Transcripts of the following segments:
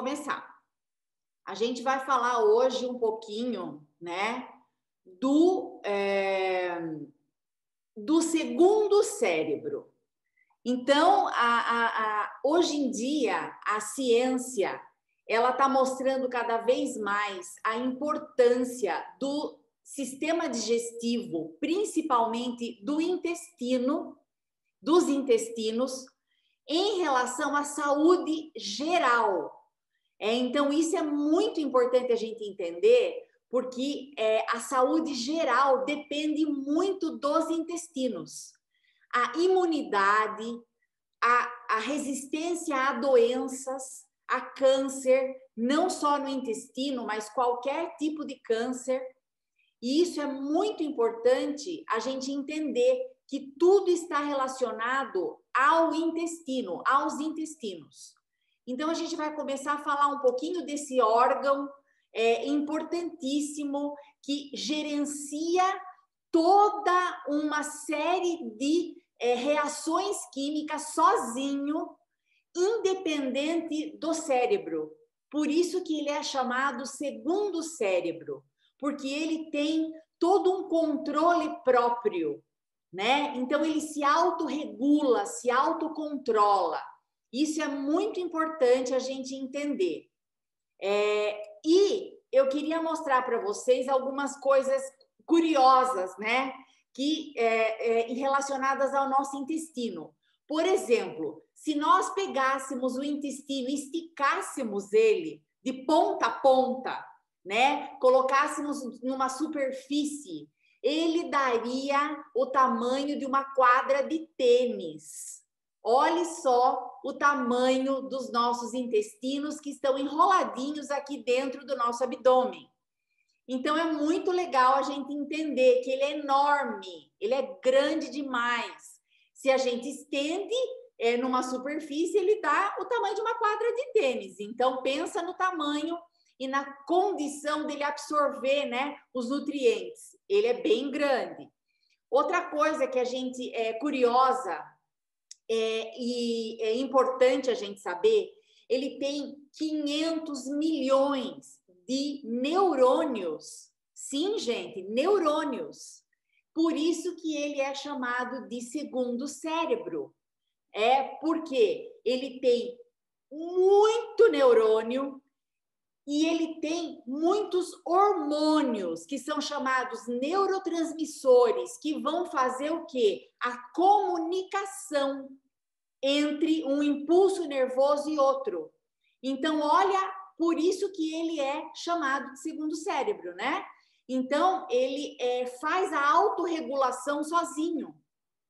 começar. A gente vai falar hoje um pouquinho, né, do segundo cérebro. Então, hoje em dia, a ciência, ela está mostrando cada vez mais a importância do sistema digestivo, principalmente do intestino, dos intestinos, em relação à saúde geral. Então, isso é muito importante a gente entender, porque a saúde geral depende muito dos intestinos. A imunidade, a resistência a doenças, a câncer, não só no intestino, mas qualquer tipo de câncer. E isso é muito importante a gente entender que tudo está relacionado ao intestino, aos intestinos. Então, a gente vai começar a falar um pouquinho desse órgão importantíssimo que gerencia toda uma série de reações químicas sozinho, independente do cérebro. Por isso que ele é chamado segundo cérebro, porque ele tem todo um controle próprio, né? Então, ele se autorregula, se autocontrola. Isso é muito importante a gente entender. E eu queria mostrar para vocês algumas coisas curiosas, né? Relacionadas ao nosso intestino. Por exemplo, se nós pegássemos o intestino e esticássemos ele de ponta a ponta, né? Colocássemos numa superfície, ele daria o tamanho de uma quadra de tênis. Olhe só o tamanho dos nossos intestinos que estão enroladinhos aqui dentro do nosso abdômen. Então, é muito legal a gente entender que ele é enorme, ele é grande demais. Se a gente estende numa superfície, ele dá o tamanho de uma quadra de tênis. Então, pensa no tamanho e na condição dele absorver, né, os nutrientes. Ele é bem grande. Outra coisa que a gente é curiosa e é importante a gente saber, ele tem 500 milhões de neurônios. Sim, gente, neurônios. Por isso que ele é chamado de segundo cérebro. Porque ele tem muito neurônio e ele tem muitos hormônios, que são chamados neurotransmissores, que vão fazer o quê? A comunicação entre um impulso nervoso e outro. Então, olha, por isso que ele é chamado de segundo cérebro, né? Então, ele faz a autorregulação sozinho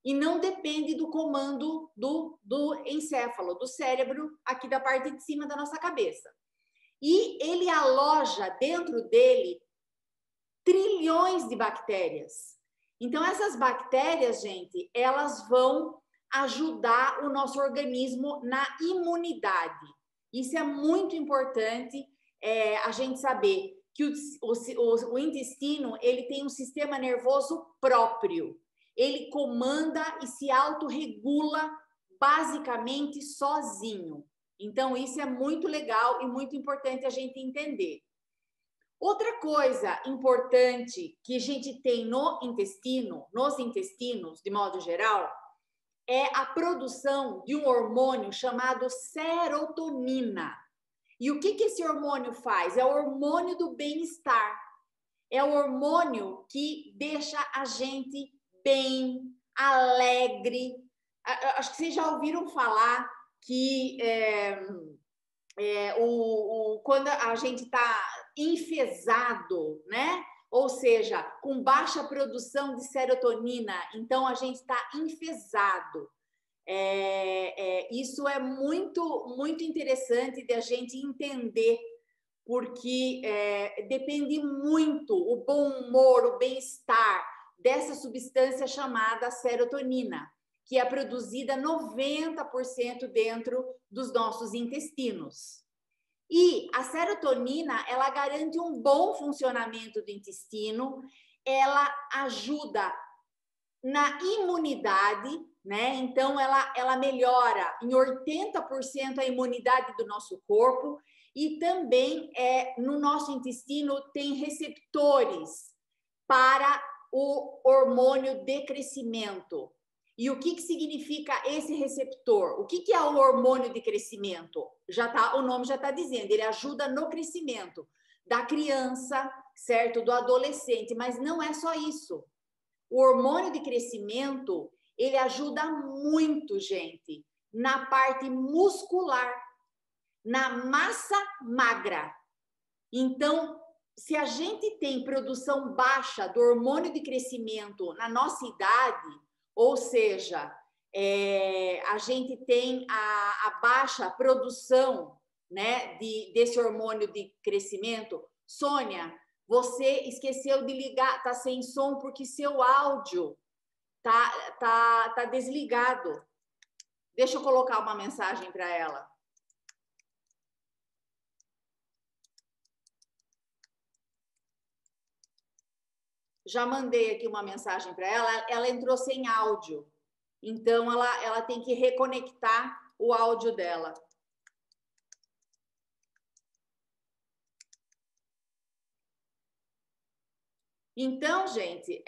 e não depende do comando do encéfalo, do cérebro, aqui da parte de cima da nossa cabeça. E ele aloja dentro dele trilhões de bactérias. Então, essas bactérias, gente, elas vão ajudar o nosso organismo na imunidade. Isso é muito importante a gente saber que o intestino, ele tem um sistema nervoso próprio. Ele comanda e se autorregula basicamente sozinho. Então, isso é muito legal e muito importante a gente entender. Outra coisa importante que a gente tem no intestino, nos intestinos, de modo geral, é a produção de um hormônio chamado serotonina. E o que esse hormônio faz? É o hormônio do bem-estar. É o hormônio que deixa a gente bem, alegre. Acho que vocês já ouviram falar que quando a gente está enfesado, né? Ou seja, com baixa produção de serotonina, então a gente está enfesado. Isso é muito, muito interessante de a gente entender, porque depende muito o bom humor, o bem-estar dessa substância chamada serotonina, que é produzida 90% dentro dos nossos intestinos. E a serotonina, ela garante um bom funcionamento do intestino, ela ajuda na imunidade, né? Então, ela melhora em 80% a imunidade do nosso corpo e também no nosso intestino tem receptores para o hormônio de crescimento. E o que significa esse receptor? O que é o hormônio de crescimento? O nome já está dizendo, ele ajuda no crescimento da criança, certo? Do adolescente, mas não é só isso. O hormônio de crescimento, ele ajuda muito, gente, na parte muscular, na massa magra. Então, se a gente tem produção baixa do hormônio de crescimento na nossa idade, ou seja, a gente tem a baixa produção, né, desse hormônio de crescimento. Sônia, você esqueceu de ligar, tá sem som porque seu áudio tá desligado. Deixa eu colocar uma mensagem para ela. Já mandei aqui uma mensagem para ela entrou sem áudio. Então, ela tem que reconectar o áudio dela. Então, gente,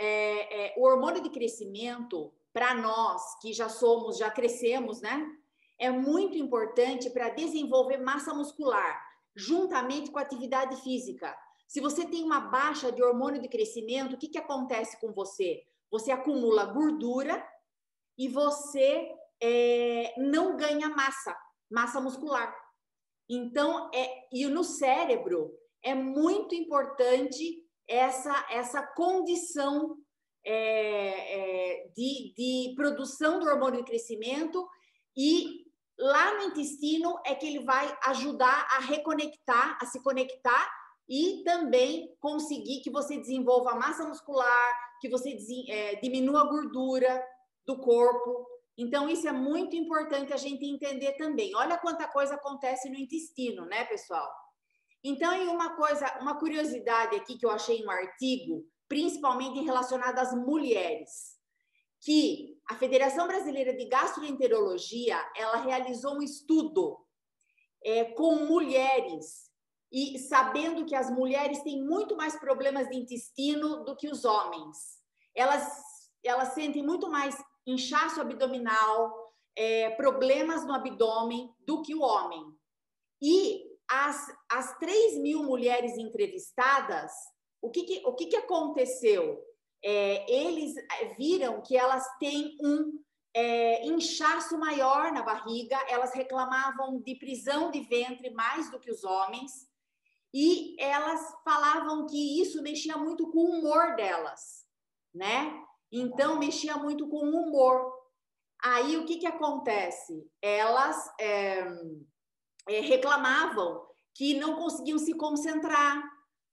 o hormônio de crescimento, para nós que já crescemos, né? É muito importante para desenvolver massa muscular, juntamente com a atividade física. Se você tem uma baixa de hormônio de crescimento, o que acontece com você? Você acumula gordura e você não ganha massa muscular. Então, e no cérebro é muito importante essa condição de produção do hormônio de crescimento, e lá no intestino é que ele vai ajudar a reconectar, a se conectar e também conseguir que você desenvolva massa muscular, que você diminua a gordura do corpo. Então, isso é muito importante a gente entender também. Olha quanta coisa acontece no intestino, né, pessoal? Então, e uma curiosidade aqui que eu achei em um artigo, principalmente relacionado às mulheres, que a Federação Brasileira de Gastroenterologia, ela realizou um estudo com mulheres, e sabendo que as mulheres têm muito mais problemas de intestino do que os homens. Elas sentem muito mais inchaço abdominal, problemas no abdômen do que o homem. E as 3.000 mulheres entrevistadas, o que aconteceu? Eles viram que elas têm um inchaço maior na barriga, elas reclamavam de prisão de ventre mais do que os homens, e elas falavam que isso mexia muito com o humor delas, né? Então, mexia muito com o humor. Aí, o que acontece? Elas reclamavam que não conseguiam se concentrar,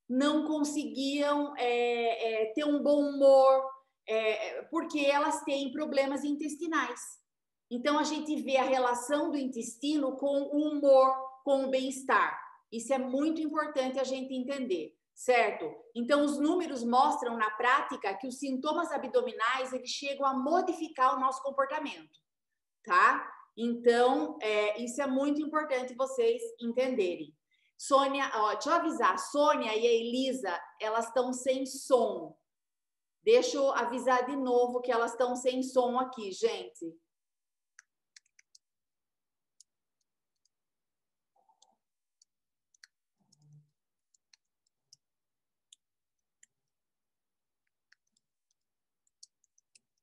não conseguiam ter um bom humor, porque elas têm problemas intestinais. Então, a gente vê a relação do intestino com o humor, com o bem-estar. Isso é muito importante a gente entender, certo? Então, os números mostram na prática que os sintomas abdominais, eles chegam a modificar o nosso comportamento, tá? Então, isso é muito importante vocês entenderem. Sônia, deixa eu avisar, Sônia e a Elisa, elas estão sem som. Deixa eu avisar de novo que elas estão sem som aqui, gente.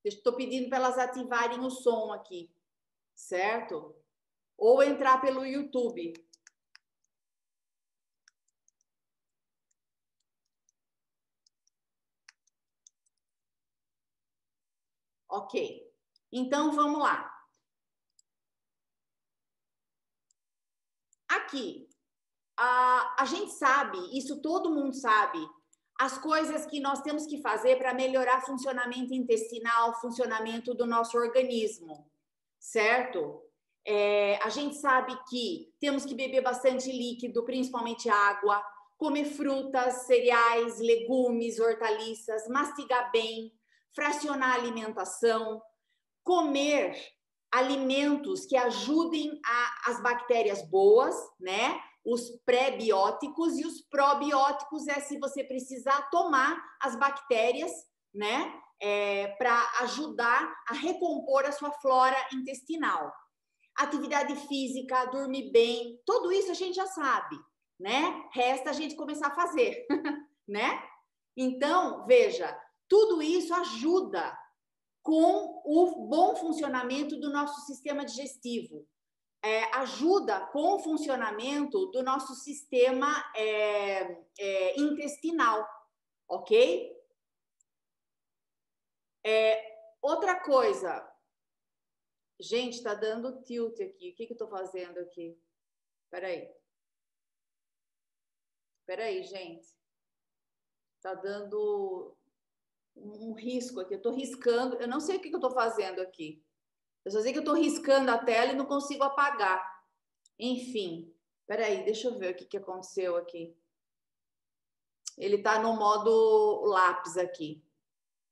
Estou pedindo para elas ativarem o som aqui, certo? Ou entrar pelo YouTube. Ok. Então, vamos lá. Aqui, a gente sabe, isso todo mundo sabe, as coisas que nós temos que fazer para melhorar funcionamento intestinal, funcionamento do nosso organismo, certo? A gente sabe que temos que beber bastante líquido, principalmente água, comer frutas, cereais, legumes, hortaliças, mastigar bem, fracionar a alimentação, comer alimentos que ajudem as bactérias boas, né? Os pré-bióticos, e os probióticos é se você precisar tomar as bactérias, né? Para ajudar a recompor a sua flora intestinal. Atividade física, dormir bem, tudo isso a gente já sabe, né? Resta a gente começar a fazer, né? Então, veja, tudo isso ajuda com o bom funcionamento do nosso sistema digestivo. Ajuda com o funcionamento do nosso sistema intestinal, ok? Outra coisa, gente, tá dando tilt aqui. O que eu tô fazendo aqui? Peraí, gente. Tá dando um risco aqui. Eu tô riscando. Eu não sei o que eu tô fazendo aqui. Eu só sei que eu tô riscando a tela e não consigo apagar. Enfim, peraí, deixa eu ver o que aconteceu aqui. Ele tá no modo lápis aqui.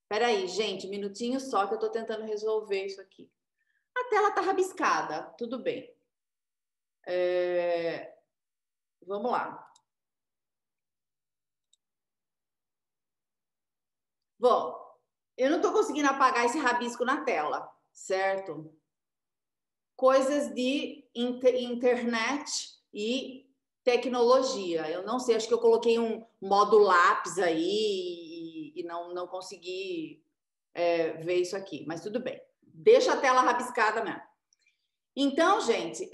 Peraí, gente, minutinho só que eu tô tentando resolver isso aqui. A tela tá rabiscada, tudo bem. Vamos lá. Bom, eu não tô conseguindo apagar esse rabisco na tela, certo? Coisas de internet e tecnologia. Eu não sei, acho que eu coloquei um modo lápis aí e não consegui ver isso aqui, mas tudo bem. Deixa a tela rabiscada mesmo. Então, gente,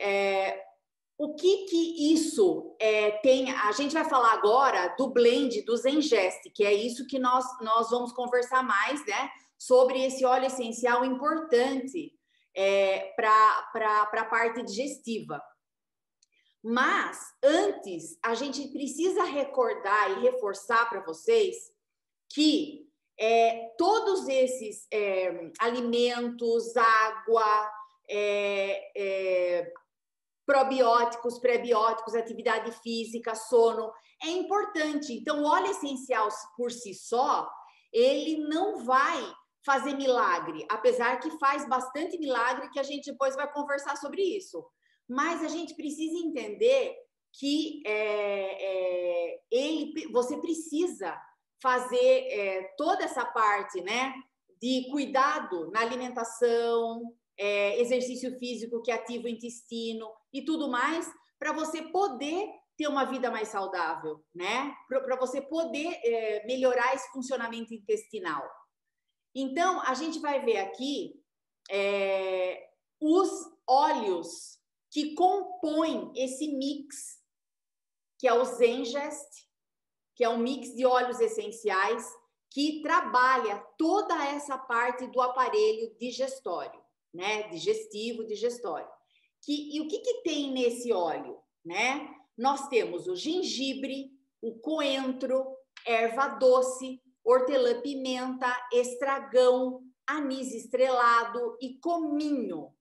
o que isso tem? A gente vai falar agora do blend do Zengest, que é isso que nós vamos conversar mais, né? Sobre esse óleo essencial importante para a parte digestiva. Mas, antes, a gente precisa recordar e reforçar para vocês que todos esses alimentos, água, probióticos, prebióticos, atividade física, sono, é importante. Então, o óleo essencial por si só, ele não vai fazer milagre, apesar que faz bastante milagre, que a gente depois vai conversar sobre isso. Mas a gente precisa entender que você precisa fazer toda essa parte, né, de cuidado na alimentação, exercício físico que ativa o intestino e tudo mais, para você poder ter uma vida mais saudável, né? Para você poder melhorar esse funcionamento intestinal. Então, a gente vai ver aqui os óleos que compõem esse mix, que é o Zengest, que é um mix de óleos essenciais que trabalha toda essa parte do aparelho digestório, né? Digestivo, digestório. E o que tem nesse óleo, né? Nós temos o gengibre, o coentro, erva doce, hortelã-pimenta, estragão, anis estrelado e cominho.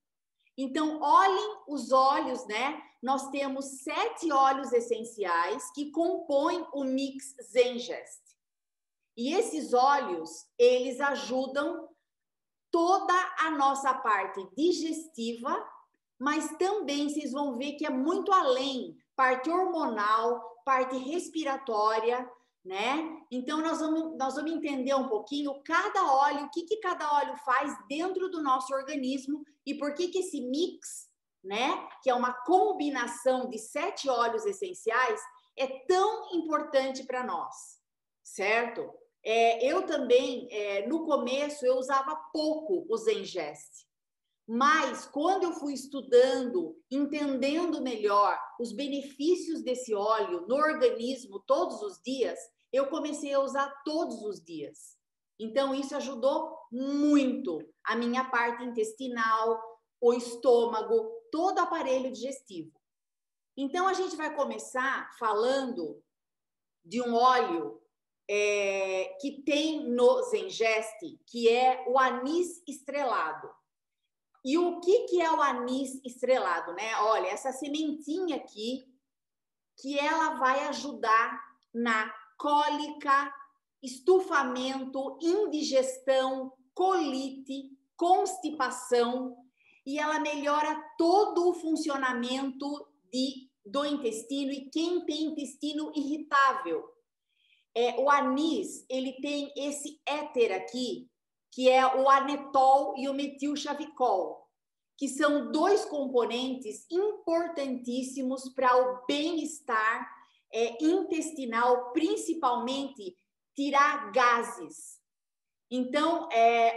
Então, olhem os óleos, né? Nós temos 7 óleos essenciais que compõem o mix Zengest. E esses óleos, eles ajudam toda a nossa parte digestiva, mas também vocês vão ver que é muito além, parte hormonal, parte respiratória, né? Então, nós vamos entender um pouquinho cada óleo, o que cada óleo faz dentro do nosso organismo e por que esse mix, né, que é uma combinação de 7 óleos essenciais, é tão importante para nós, certo? Eu também, no começo, eu usava pouco o Zengest. Mas, quando eu fui estudando, entendendo melhor os benefícios desse óleo no organismo todos os dias, eu comecei a usar todos os dias. Então, isso ajudou muito a minha parte intestinal, o estômago, todo o aparelho digestivo. Então, a gente vai começar falando de um óleo que tem no Zengest, que é o anis estrelado. E o que é o anis estrelado, né? Olha, essa sementinha aqui, que ela vai ajudar na cólica, estufamento, indigestão, colite, constipação e ela melhora todo o funcionamento do intestino e quem tem intestino irritável. O anis, ele tem esse éter aqui, que é o anetol e o metilchavicol, que são dois componentes importantíssimos para o bem-estar intestinal, principalmente tirar gases. Então,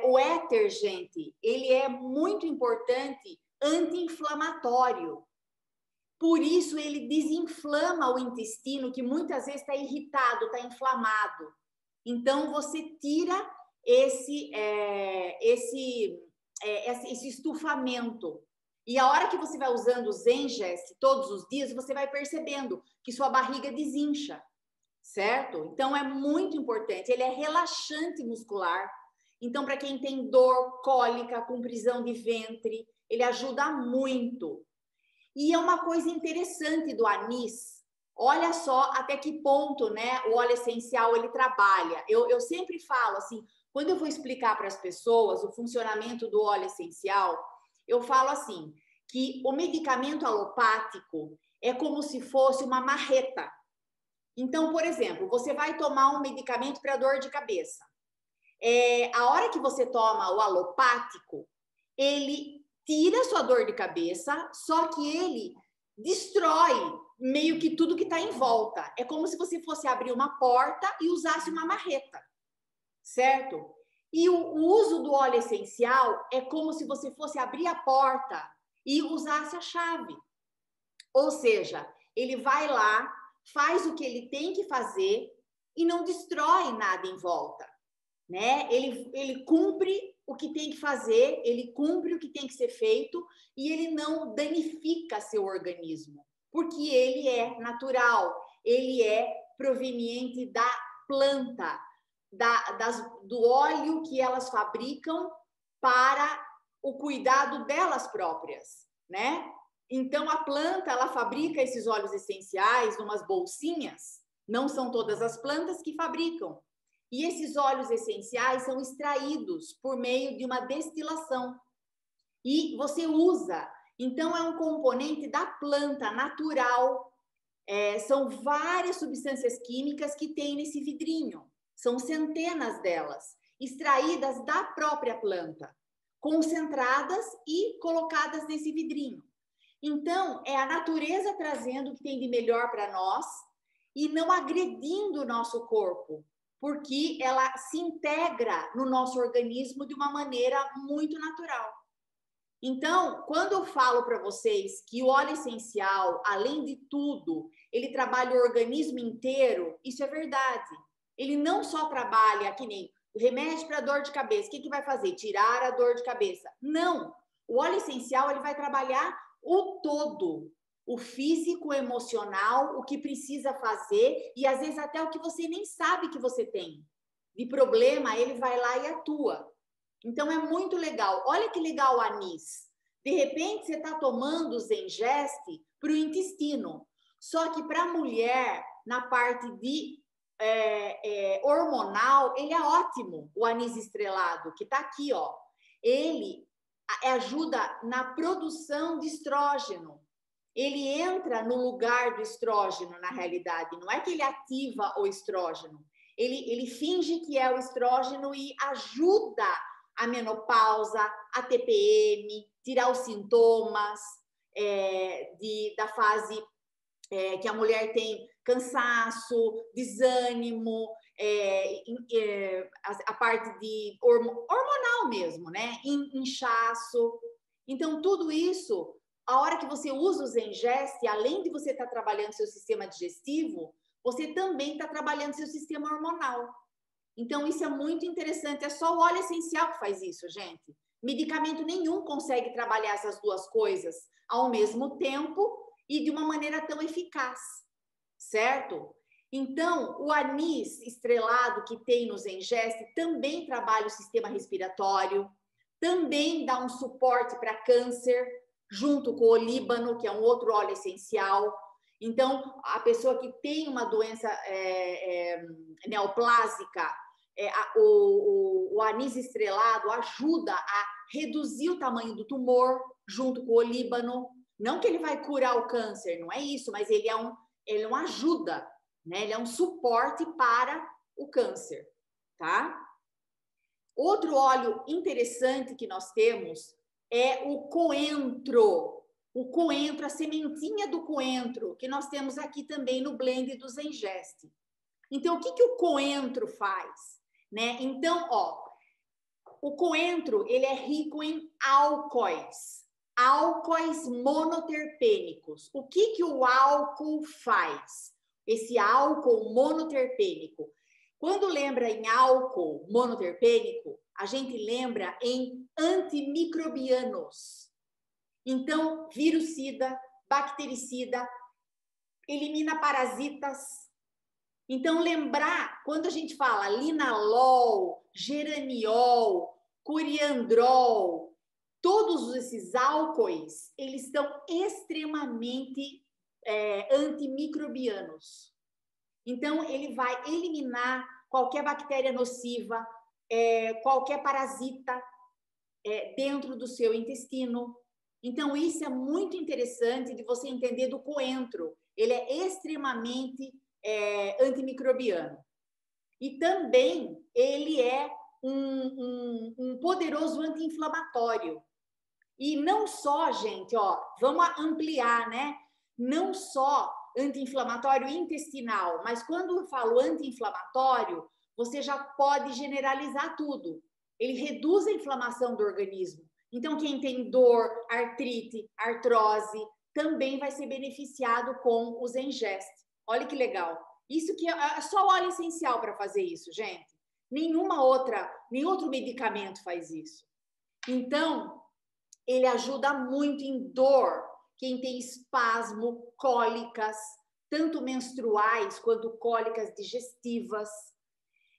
o éter, gente, ele é muito importante anti-inflamatório. Por isso, ele desinflama o intestino, que muitas vezes está irritado, está inflamado. Então, você tira esse estufamento. E a hora que você vai usando o Zengest todos os dias, você vai percebendo que sua barriga desincha, certo? Então, é muito importante. Ele é relaxante muscular. Então, para quem tem dor, cólica, com prisão de ventre, ele ajuda muito. E é uma coisa interessante do anis. Olha só até que ponto, né, o óleo essencial ele trabalha. Eu sempre falo assim, quando eu vou explicar para as pessoas o funcionamento do óleo essencial, eu falo assim, que o medicamento alopático é como se fosse uma marreta. Então, por exemplo, você vai tomar um medicamento para dor de cabeça. A hora que você toma o alopático, ele tira sua dor de cabeça, só que ele destrói meio que tudo que está em volta. É como se você fosse abrir uma porta e usasse uma marreta, certo? E o uso do óleo essencial é como se você fosse abrir a porta e usasse a chave. Ou seja, ele vai lá, faz o que ele tem que fazer e não destrói nada em volta, né? Ele cumpre o que tem que fazer, ele cumpre o que tem que ser feito e ele não danifica seu organismo, porque ele é natural, ele é proveniente da planta, do óleo que elas fabricam para o cuidado delas próprias, né? Então, a planta, ela fabrica esses óleos essenciais numas bolsinhas, não são todas as plantas que fabricam. E esses óleos essenciais são extraídos por meio de uma destilação. E você usa. Então, é um componente da planta natural. São várias substâncias químicas que tem nesse vidrinho. São centenas delas, extraídas da própria planta, concentradas e colocadas nesse vidrinho. Então, é a natureza trazendo o que tem de melhor para nós e não agredindo o nosso corpo, porque ela se integra no nosso organismo de uma maneira muito natural. Então, quando eu falo para vocês que o óleo essencial, além de tudo, ele trabalha o organismo inteiro, isso é verdade. Ele não só trabalha que nem remédio para dor de cabeça. O que vai fazer? Tirar a dor de cabeça. Não. O óleo essencial, ele vai trabalhar o todo. O físico, o emocional, o que precisa fazer e às vezes até o que você nem sabe que você tem. De problema, ele vai lá e atua. Então, é muito legal. Olha que legal o anis. De repente, você está tomando o Zengest para o intestino. Só que para a mulher, na parte de hormonal, ele é ótimo, o anis estrelado, que está aqui, ó. Ele ajuda na produção de estrógeno. Ele entra no lugar do estrógeno, na realidade. Não é que ele ativa o estrógeno. Ele finge que é o estrógeno e ajuda a menopausa, a TPM, tirar os sintomas da fase que a mulher tem cansaço, desânimo, a parte de hormonal mesmo, né? Inchaço. Então, tudo isso, a hora que você usa o Zengest, além de você estar trabalhando seu sistema digestivo, você também está trabalhando seu sistema hormonal. Então, isso é muito interessante. É só o óleo essencial que faz isso, gente. Medicamento nenhum consegue trabalhar essas duas coisas ao mesmo tempo e de uma maneira tão eficaz, certo? Então, o anis estrelado que tem no Zengest também trabalha o sistema respiratório, também dá um suporte para câncer, junto com o olíbano, que é um outro óleo essencial. Então, a pessoa que tem uma doença neoplásica, o anis estrelado ajuda a reduzir o tamanho do tumor junto com o olíbano. Não que ele vai curar o câncer, não é isso, mas ele é uma ajuda, né? Ele é um suporte para o câncer, tá? Outro óleo interessante que nós temos é o coentro. O coentro, a sementinha do coentro, que nós temos aqui também no blend do Zengest. Então, o que o coentro faz? Né? Então, ó, o coentro, ele é rico em álcoois monoterpênicos. O que o álcool faz? Esse álcool monoterpênico. Quando lembra em álcool monoterpênico, a gente lembra em antimicrobianos. Então, virucida, bactericida, elimina parasitas. Então, lembrar, quando a gente fala linalol, geraniol, coriandrol, todos esses álcoois, eles estão extremamente antimicrobianos. Então, ele vai eliminar qualquer bactéria nociva, qualquer parasita dentro do seu intestino. Então, isso é muito interessante de você entender do coentro. Ele é extremamente antimicrobiano. E também ele é um poderoso anti-inflamatório. E não só, gente, ó, vamos ampliar, né? Não só anti-inflamatório intestinal, mas quando eu falo anti-inflamatório, você já pode generalizar tudo. Ele reduz a inflamação do organismo. Então, quem tem dor, artrite, artrose, também vai ser beneficiado com o Zengest. Olha que legal. Isso que é só óleo essencial para fazer isso, gente. Nenhum outro medicamento faz isso. Então, ele ajuda muito em dor. Quem tem espasmo, cólicas, tanto menstruais quanto cólicas digestivas.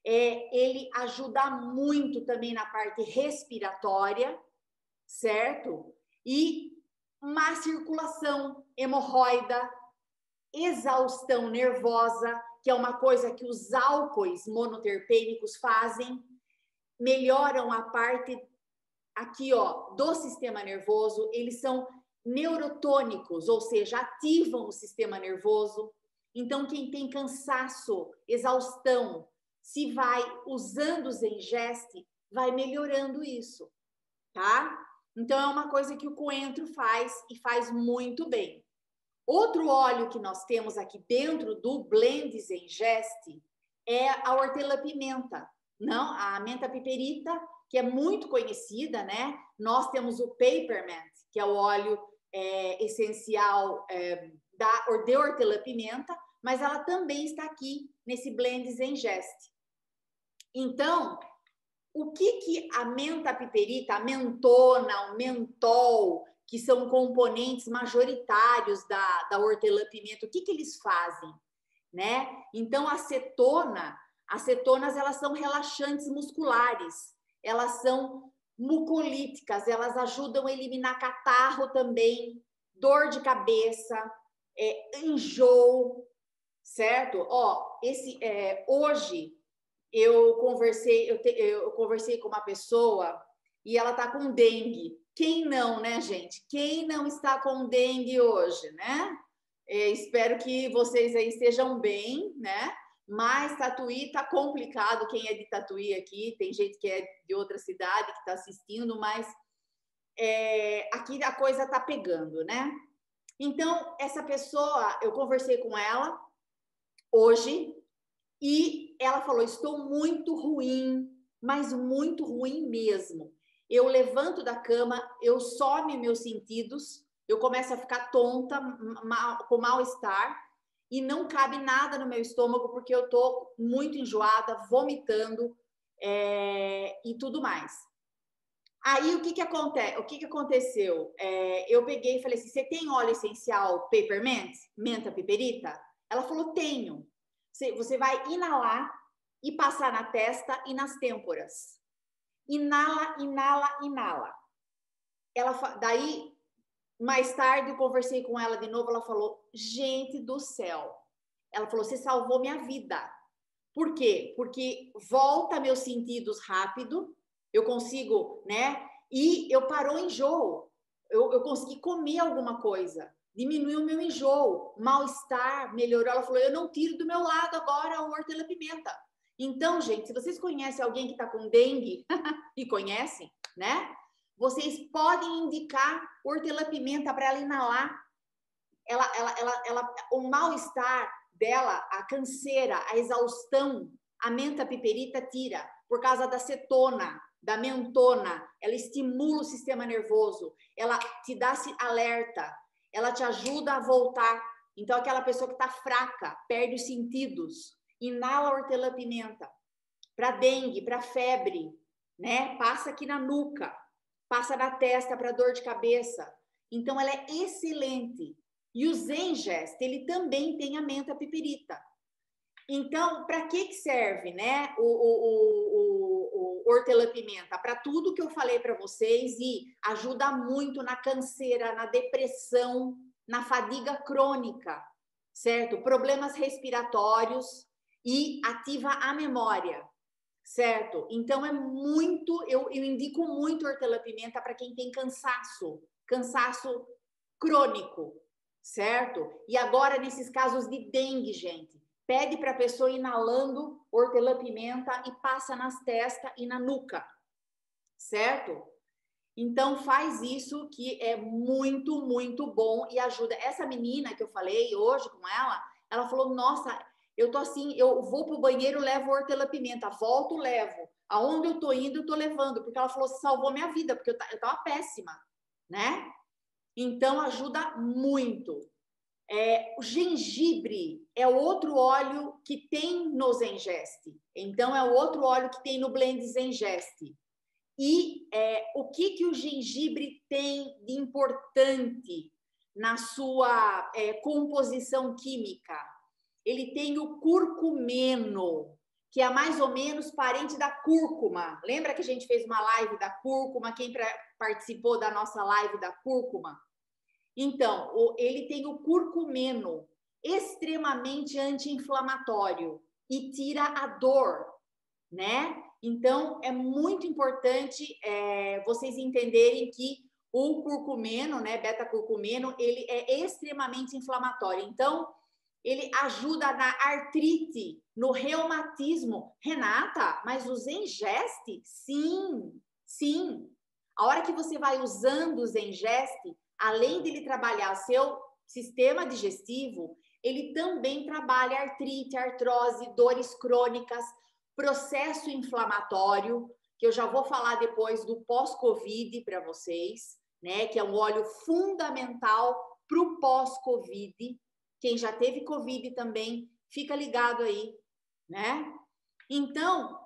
Ele ajuda muito também na parte respiratória, certo? E má circulação, hemorroida, exaustão nervosa, que é uma coisa que os álcoois monoterpênicos fazem, melhoram a parte aqui, ó, do sistema nervoso, eles são neurotônicos, ou seja, ativam o sistema nervoso. Então, quem tem cansaço, exaustão, se vai usando o Zengest, vai melhorando isso, tá? Então, é uma coisa que o coentro faz e faz muito bem. Outro óleo que nós temos aqui dentro do blend Zengest é a hortelã-pimenta, não? A menta piperita, que é muito conhecida, né? Nós temos o Peppermint, que é o óleo essencial de hortelã-pimenta, mas ela também está aqui nesse blend Zengest. Então, o que a menta piperita, a mentona, o mentol, que são componentes majoritários da hortelã-pimenta, o que eles fazem, né? Então, as cetonas, elas são relaxantes musculares, elas são mucolíticas, elas ajudam a eliminar catarro também, dor de cabeça, enjoo, certo? Ó, hoje eu conversei com uma pessoa e ela tá com dengue. Quem não, né, gente? Quem não está com dengue hoje, né? Espero que vocês aí estejam bem, né? Mas Tatuí tá complicado. Quem é de Tatuí aqui, tem gente que é de outra cidade que está assistindo, mas aqui a coisa tá pegando, né? Então, essa pessoa, eu conversei com ela hoje e ela falou: estou muito ruim, mas muito ruim mesmo. Eu levanto da cama, eu some meus sentidos, eu começo a ficar tonta, com mal-estar, e não cabe nada no meu estômago, porque eu tô muito enjoada, vomitando e tudo mais. Aí, o que aconteceu? Eu peguei e falei assim: você tem óleo essencial Peppermint? Menta piperita? Ela falou: tenho. Você vai inalar e passar na testa e nas têmporas. Inala, inala, inala. Daí, mais tarde, eu conversei com ela de novo, ela falou: gente do céu. Ela falou: você salvou minha vida. Por quê? Porque volta meus sentidos rápido, eu consigo, né? E eu parou o enjoo. Eu consegui comer alguma coisa. Diminuiu o meu enjoo, mal-estar, melhorou. Ela falou, eu não tiro do meu lado agora o hortelã-pimenta. Então, gente, se vocês conhecem alguém que está com dengue, e conhecem, né? Vocês podem indicar hortelã-pimenta para ela inalar. O mal-estar dela, a canseira, a exaustão, a menta piperita tira por causa da cetona, da mentona. Ela estimula o sistema nervoso, ela te dá alerta, ela te ajuda a voltar. Então, aquela pessoa que está fraca, perde os sentidos, inala hortelã-pimenta. Para dengue, para febre, né? Passa aqui na nuca, passa na testa para dor de cabeça. Então, ela é excelente. E o Zengest, ele também tem a menta piperita. Então, para que serve, né, o hortelã-pimenta? Para tudo que eu falei para vocês e ajuda muito na canseira, na depressão, na fadiga crônica, certo? Problemas respiratórios e ativa a memória, certo? Então, é muito, eu indico muito hortelã-pimenta para quem tem cansaço crônico, certo? E agora, nesses casos de dengue, gente, pede para a pessoa inalando hortelã-pimenta e passa nas testas e na nuca, certo? Então, faz isso que é muito, muito bom e ajuda. Essa menina que eu falei hoje com ela falou, nossa, eu tô assim, eu vou pro banheiro, levo hortelã-pimenta, volto, levo. Aonde eu tô indo, eu tô levando, porque ela falou, salvou minha vida, porque eu tava péssima, né? Então, ajuda muito. O gengibre é outro óleo que tem no Zengest. Então, é o outro óleo que tem no blend Zengest. E o que o gengibre tem de importante na sua composição química? Ele tem o curcumeno, que é mais ou menos parente da cúrcuma. Lembra que a gente fez uma live da cúrcuma? Quem participou da nossa live da cúrcuma? Então, ele tem o curcumeno, extremamente anti-inflamatório e tira a dor, né? Então, é muito importante vocês entenderem que o curcumeno, né, beta-curcumeno, ele é extremamente inflamatório. Então, ele ajuda na artrite, no reumatismo. Renata, mas o Zengest? Sim, sim. A hora que você vai usando o Zengest, além dele trabalhar seu sistema digestivo, ele também trabalha artrite, artrose, dores crônicas, processo inflamatório, que eu já vou falar depois do pós-Covid para vocês, né? Que é um óleo fundamental para o pós-Covid. Quem já teve Covid também, fica ligado aí, né? Então,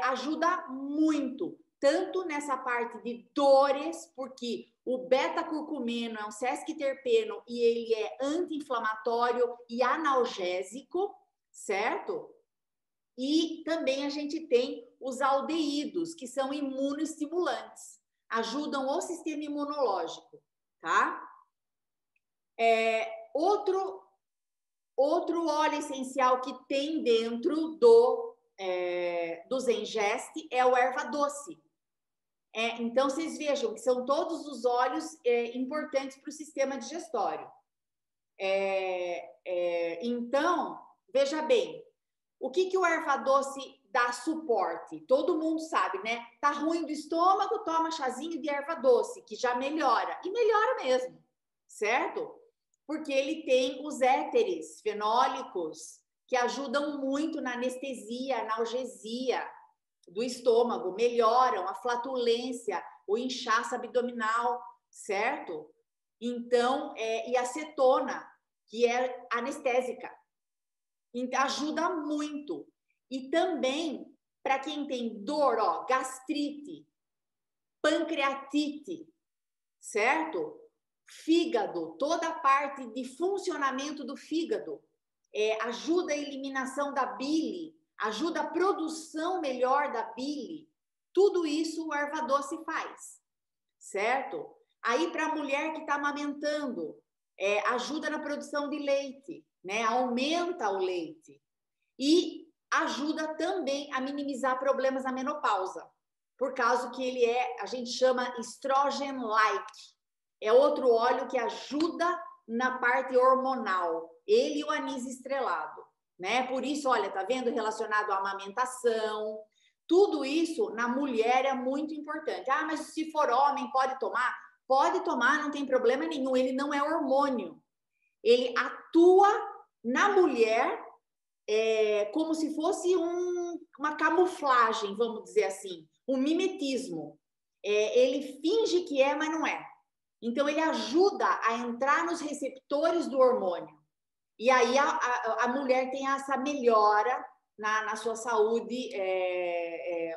ajuda muito, tanto nessa parte de dores, porque o beta-curcumeno é um sesquiterpeno e ele é anti-inflamatório e analgésico, certo? E também a gente tem os aldeídos, que são imunoestimulantes, ajudam o sistema imunológico, tá? Outro óleo essencial que tem dentro do Zengest é o erva doce. Então, vocês vejam que são todos os óleos importantes para o sistema digestório. Então, veja bem, o que o erva doce dá suporte? Todo mundo sabe, né? Tá ruim do estômago, toma chazinho de erva doce, que já melhora. E melhora mesmo, certo? Porque ele tem os éteres fenólicos que ajudam muito na anestesia, analgesia do estômago, melhoram a flatulência, o inchaço abdominal, certo? Então, e a acetona, que é anestésica, então, ajuda muito. E também, para quem tem dor, ó, gastrite, pancreatite, certo? Fígado, toda a parte de funcionamento do fígado, ajuda a eliminação da bile, ajuda a produção melhor da bile. Tudo isso o erva doce faz, certo? Aí, para a mulher que está amamentando, ajuda na produção de leite, né? Aumenta o leite. E ajuda também a minimizar problemas na menopausa, por causa que ele é, a gente chama estrogen-like. É outro óleo que ajuda na parte hormonal. Ele e o anis estrelado, né? Por isso, olha, tá vendo? Relacionado à amamentação. Tudo isso na mulher é muito importante. Ah, mas se for homem, pode tomar? Pode tomar, não tem problema nenhum. Ele não é hormônio. Ele atua na mulher como se fosse uma camuflagem, vamos dizer assim, um mimetismo. Ele finge que é, mas não é. Então, ele ajuda a entrar nos receptores do hormônio. E aí a mulher tem essa melhora na sua saúde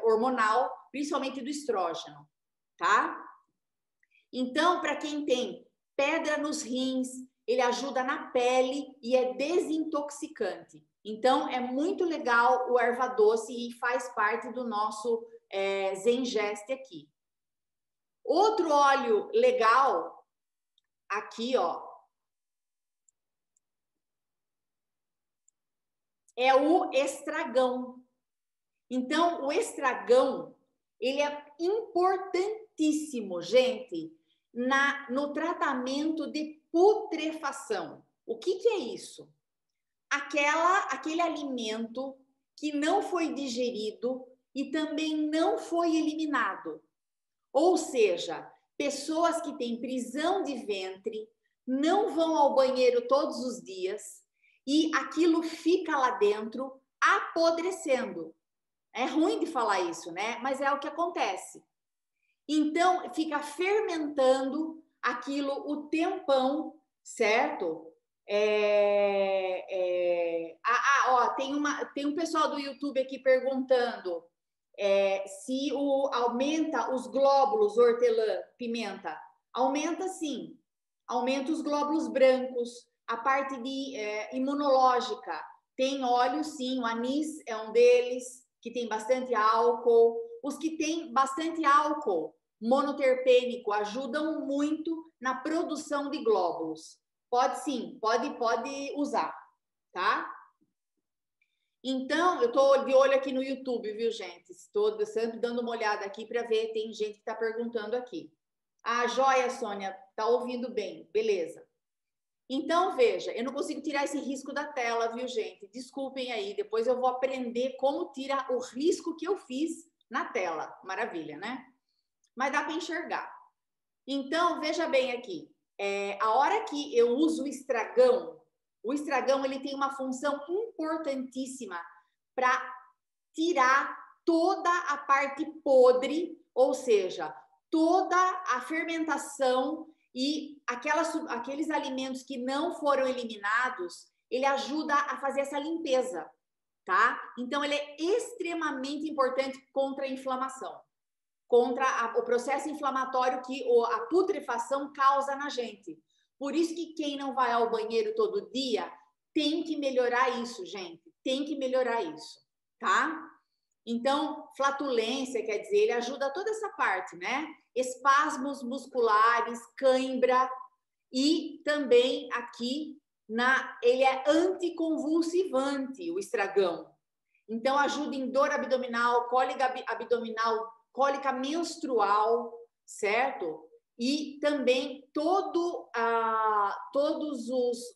hormonal, principalmente do estrógeno, tá? Então, para quem tem pedra nos rins, ele ajuda na pele e é desintoxicante. Então, é muito legal o erva doce e faz parte do nosso Zengest aqui. Outro óleo legal, aqui, ó, é o estragão. Então, o estragão, ele é importantíssimo, gente, no tratamento de putrefação. O que é isso? Aquele alimento que não foi digerido e também não foi eliminado. Ou seja, pessoas que têm prisão de ventre não vão ao banheiro todos os dias e aquilo fica lá dentro apodrecendo. É ruim de falar isso, né? Mas é o que acontece. Então, fica fermentando aquilo o tempão, certo? Ó, tem um pessoal do YouTube aqui perguntando se aumenta os glóbulos hortelã, pimenta. Aumenta sim. Aumenta os glóbulos brancos, a parte imunológica. Tem óleo, sim, o anis é um deles, que tem bastante álcool. Os que têm bastante álcool monoterpênico ajudam muito na produção de glóbulos. Pode sim, pode usar, tá? Então, eu tô de olho aqui no YouTube, viu, gente? Estou sempre dando uma olhada aqui para ver, tem gente que está perguntando aqui. Ah, joia, Sônia, tá ouvindo bem, beleza. Então, veja, eu não consigo tirar esse risco da tela, viu, gente? Desculpem aí, depois eu vou aprender como tirar o risco que eu fiz na tela. Maravilha, né? Mas dá para enxergar. Então, veja bem aqui. A hora que eu uso o estragão ele tem uma função importantíssima para tirar toda a parte podre, ou seja, toda a fermentação e aqueles alimentos que não foram eliminados, ele ajuda a fazer essa limpeza, tá? Então, ele é extremamente importante contra a inflamação, contra o processo inflamatório que a putrefação causa na gente. Por isso que quem não vai ao banheiro todo dia tem que melhorar isso, gente. Tem que melhorar isso, tá? Então, flatulência, quer dizer, ele ajuda toda essa parte, né? Espasmos musculares, cãibra e também aqui ele é anticonvulsivante, o estragão. Então, ajuda em dor abdominal, cólica abdominal, cólica menstrual, certo? E também todos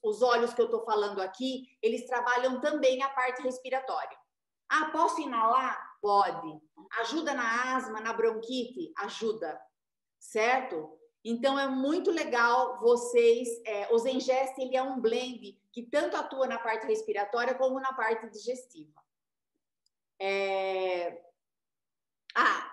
os óleos que eu estou falando aqui, eles trabalham também a parte respiratória. Ah, posso inalar? Pode. Ajuda na asma, na bronquite? Ajuda, certo? Então, é muito legal vocês... o Zengest, ele é um blend que tanto atua na parte respiratória como na parte digestiva.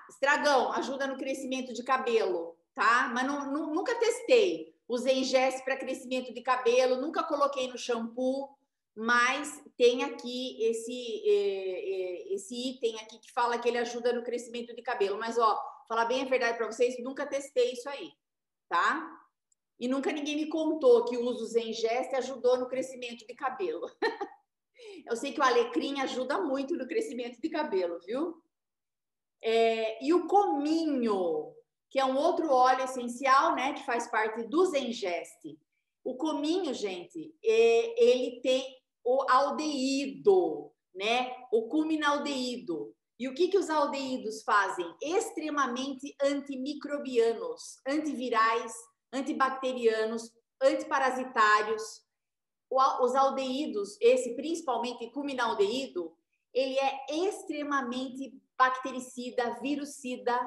Estragão, ajuda no crescimento de cabelo, tá? Mas nunca testei o Zengest para crescimento de cabelo, nunca coloquei no shampoo, mas tem aqui esse item aqui que fala que ele ajuda no crescimento de cabelo. Mas, ó, falar bem a verdade para vocês, nunca testei isso aí, tá? E nunca ninguém me contou que o uso Zengest ajudou no crescimento de cabelo. Eu sei que o alecrim ajuda muito no crescimento de cabelo, viu? E o cominho, que é um outro óleo essencial, né, que faz parte do Zengest. O cominho, gente, ele tem o aldeído, né? O cuminaldeído. E o que os aldeídos fazem? Extremamente antimicrobianos, antivirais, antibacterianos, antiparasitários. Os aldeídos, esse principalmente cuminaldeído, ele é extremamente bactericida, virucida,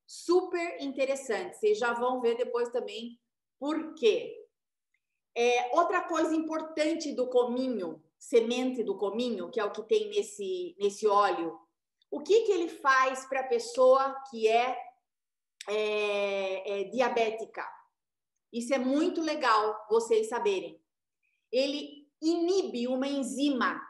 super interessante. Vocês já vão ver depois também por quê. Outra coisa importante do cominho, semente do cominho, que é o que tem nesse óleo, o que ele faz para a pessoa que é diabética? Isso é muito legal vocês saberem. Ele inibe uma enzima.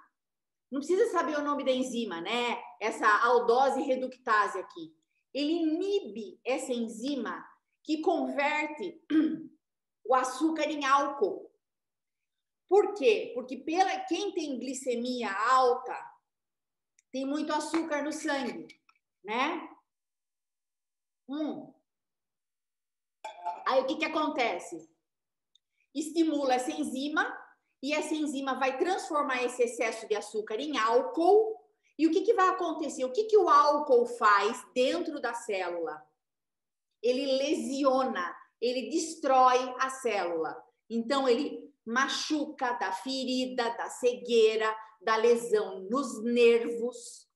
Não precisa saber o nome da enzima, né? Essa aldose reductase aqui. Ele inibe essa enzima que converte o açúcar em álcool. Por quê? Porque quem tem glicemia alta tem muito açúcar no sangue, né? Aí o que acontece? Estimula essa enzima e essa enzima vai transformar esse excesso de açúcar em álcool. E o que vai acontecer? O que o álcool faz dentro da célula? Ele lesiona, ele destrói a célula. Então, ele machuca, dá ferida, dá cegueira, dá lesão nos nervos.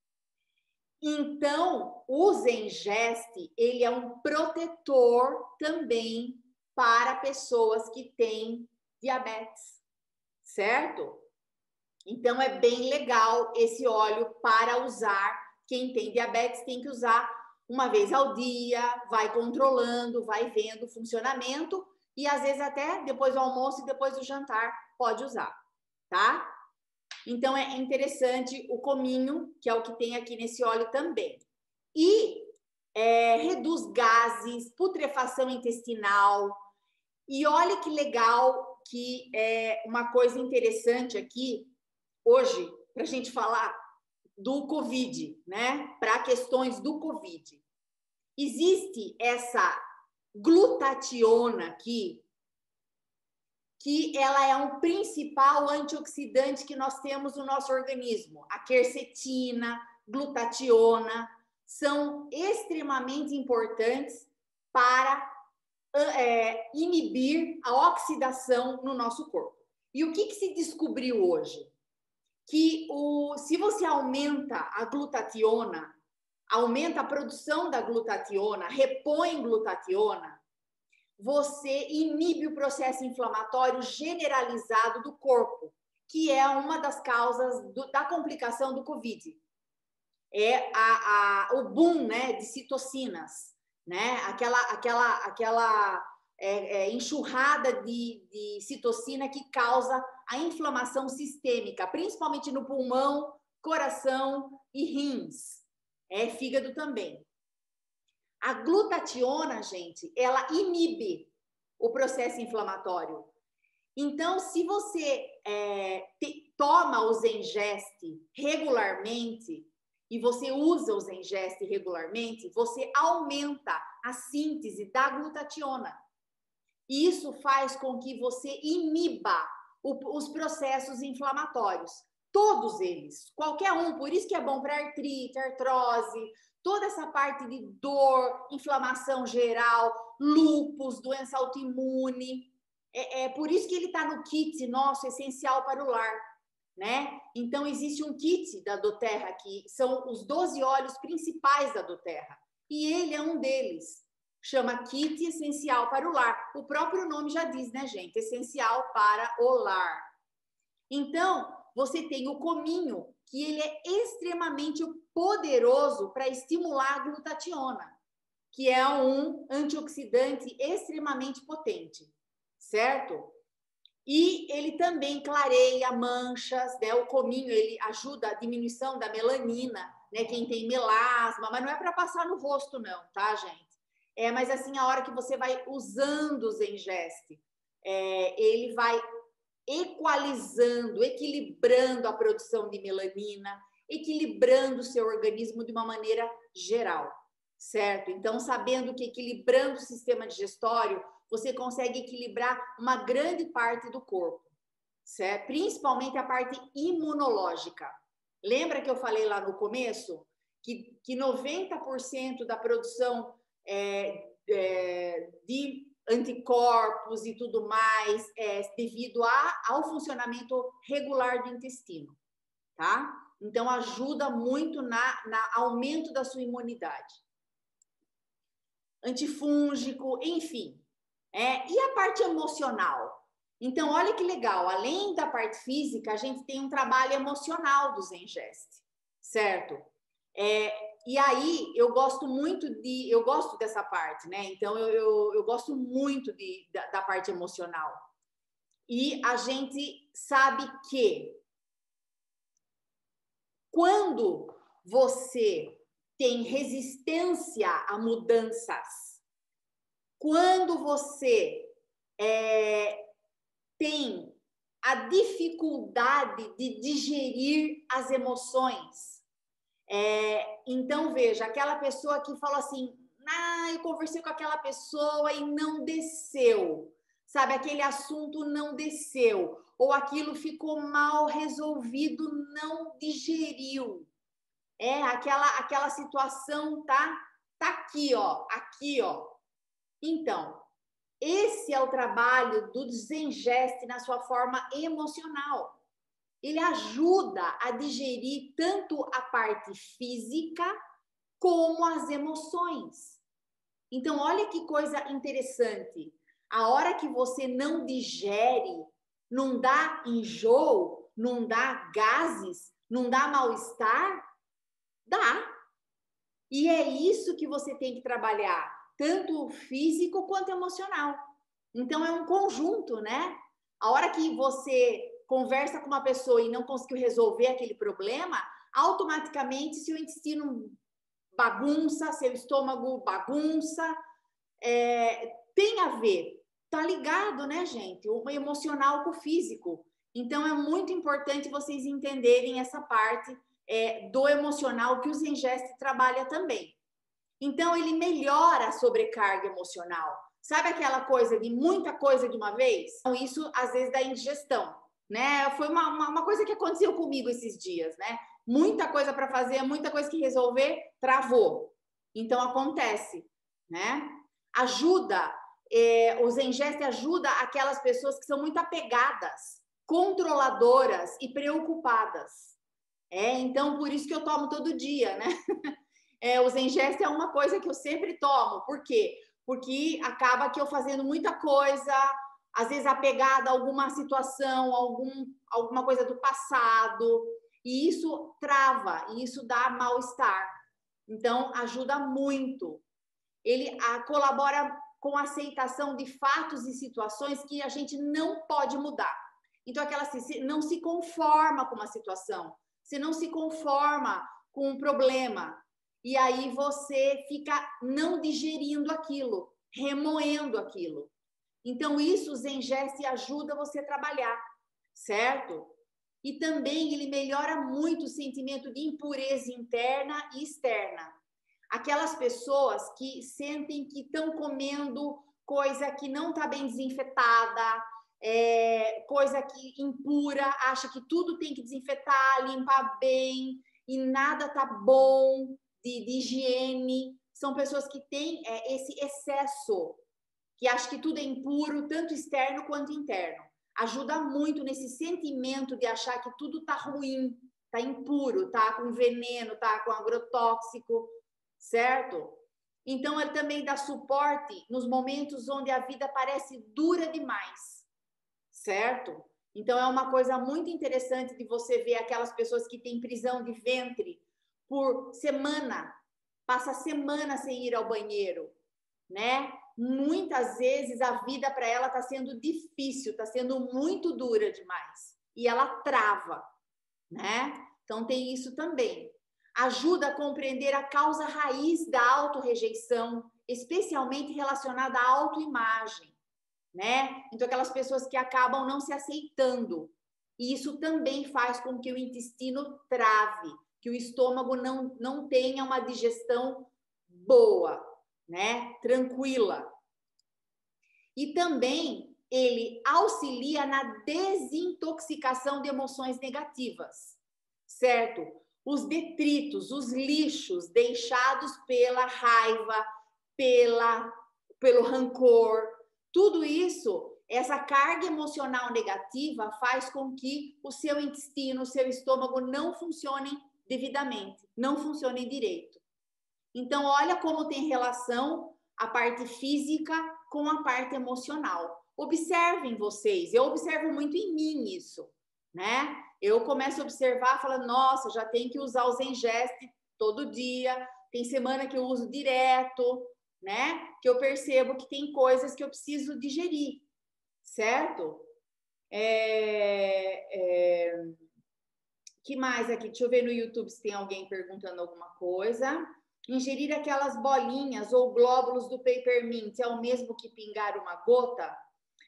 Então, o Zengeste, ele é um protetor também para pessoas que têm diabetes, certo? Então, é bem legal esse óleo para usar. Quem tem diabetes tem que usar uma vez ao dia, vai controlando, vai vendo o funcionamento e às vezes até depois do almoço e depois do jantar pode usar, tá? Então, é interessante o cominho, que é o que tem aqui nesse óleo também. E reduz gases, putrefação intestinal. E olha que legal, que é uma coisa interessante aqui, hoje, para a gente falar do Covid, né? Para questões do Covid. Existe essa glutationa aqui, que ela é um principal antioxidante que nós temos no nosso organismo. A quercetina, glutationa, são extremamente importantes para inibir a oxidação no nosso corpo. E o que se descobriu hoje? Que se você aumenta a glutationa, aumenta a produção da glutationa, repõe glutationa, você inibe o processo inflamatório generalizado do corpo, que é uma das causas da complicação do Covid. É o boom, né, de citocinas, né? Aquela enxurrada de citocina que causa a inflamação sistêmica, principalmente no pulmão, coração e rins. Fígado também. A glutationa, gente, ela inibe o processo inflamatório. Então, se você toma o Zengeste regularmente e você usa o Zengeste regularmente, você aumenta a síntese da glutationa. E isso faz com que você iniba os processos inflamatórios. Todos eles, qualquer um. Por isso que é bom para artrite, artrose, toda essa parte de dor, inflamação geral, lúpus, doença autoimune. Por isso que ele está no kit nosso, essencial para o lar, né? Então, existe um kit da doTERRA, que são os 12 óleos principais da doTERRA. E ele é um deles. Chama Kit Essencial para o Lar. O próprio nome já diz, né, gente? Essencial para o lar. Então, você tem o cominho, que ele é extremamente poderoso para estimular a glutationa, que é um antioxidante extremamente potente, certo? E ele também clareia manchas, né? O cominho, ele ajuda a diminuição da melanina, né? Quem tem melasma, mas não é para passar no rosto não, tá, gente? Mas assim, a hora que você vai usando o Zengeste, ele vai equalizando, equilibrando a produção de melanina, equilibrando o seu organismo de uma maneira geral, certo? Então, sabendo que equilibrando o sistema digestório, você consegue equilibrar uma grande parte do corpo, certo? Principalmente a parte imunológica. Lembra que eu falei lá no começo que 90% da produção de anticorpos e tudo mais é devido ao funcionamento regular do intestino, tá? Então, ajuda muito na aumento da sua imunidade. Antifúngico, enfim. E a parte emocional? Então, olha que legal, além da parte física, a gente tem um trabalho emocional do Zengest, certo? E aí, eu gosto dessa parte, né? Então, eu gosto muito da parte emocional. E a gente sabe que quando você tem resistência a mudanças, quando você tem a dificuldade de digerir as emoções, então veja, aquela pessoa que falou assim, eu conversei com aquela pessoa e não desceu, sabe, aquele assunto não desceu, ou aquilo ficou mal resolvido, não digeriu, aquela situação tá aqui, ó. Então, esse é o trabalho do Zengest na sua forma emocional. Ele ajuda a digerir tanto a parte física como as emoções. Então, olha que coisa interessante. A hora que você não digere, não dá enjoo, não dá gases, não dá mal-estar, dá. E é isso que você tem que trabalhar, tanto físico quanto emocional. Então, é um conjunto, né? A hora que você conversa com uma pessoa e não conseguiu resolver aquele problema, automaticamente seu intestino bagunça, seu estômago bagunça, tem a ver, tá ligado, né, gente? O emocional com o físico. Então, é muito importante vocês entenderem essa parte do emocional que o Zengest trabalha também. Então, ele melhora a sobrecarga emocional. Sabe aquela coisa de muita coisa de uma vez? Então, isso, às vezes, dá indigestão, né? Foi uma coisa que aconteceu comigo esses dias, né? Muita coisa para fazer, muita coisa que resolver, travou. Então, acontece, né? O Zengest ajuda aquelas pessoas que são muito apegadas, controladoras e preocupadas. Então, por isso que eu tomo todo dia, né? O Zengest é uma coisa que eu sempre tomo. Por quê? Porque acaba que eu fazendo muita coisa, às vezes apegada a alguma situação, alguma coisa do passado, e isso trava, e isso dá mal-estar. Então, ajuda muito. Ele colabora com a aceitação de fatos e situações que a gente não pode mudar. Então, não se conforma com uma situação, você não se conforma com um problema, e aí você fica não digerindo aquilo, remoendo aquilo. Então, isso o Zengest ajuda você a trabalhar, certo? E também ele melhora muito o sentimento de impureza interna e externa. Aquelas pessoas que sentem que estão comendo coisa que não está bem desinfetada, coisa que impura, acha que tudo tem que desinfetar, limpar bem, e nada tá bom de higiene. São pessoas que têm esse excesso, que acham que tudo é impuro, tanto externo quanto interno. Ajuda muito nesse sentimento de achar que tudo tá ruim, tá impuro, tá com veneno, tá com agrotóxico, certo? Então, ele também dá suporte nos momentos onde a vida parece dura demais, certo? Então, é uma coisa muito interessante de você ver aquelas pessoas que têm prisão de ventre por semana, passa semana sem ir ao banheiro, né? Muitas vezes a vida para ela está sendo difícil, está sendo muito dura demais. E ela trava, né? Então, tem isso também. Ajuda a compreender a causa raiz da autorrejeição, especialmente relacionada à autoimagem, né? Então, aquelas pessoas que acabam não se aceitando. E isso também faz com que o intestino trave, que o estômago não tenha uma digestão boa, né? Tranquila. E também ele auxilia na desintoxicação de emoções negativas, certo? Os detritos, os lixos deixados pela raiva, pelo rancor, tudo isso, essa carga emocional negativa faz com que o seu intestino, o seu estômago não funcionem devidamente, não funcionem direito. Então, olha como tem relação a parte física com a parte emocional. Observem vocês, eu observo muito em mim isso, né? Eu começo a observar, falando, nossa, já tem que usar o Zengest todo dia, tem semana que eu uso direto, né? Que eu percebo que tem coisas que eu preciso digerir, certo? Que mais aqui? Deixa eu ver no YouTube se tem alguém perguntando alguma coisa. Ingerir aquelas bolinhas ou glóbulos do Peppermint é o mesmo que pingar uma gota?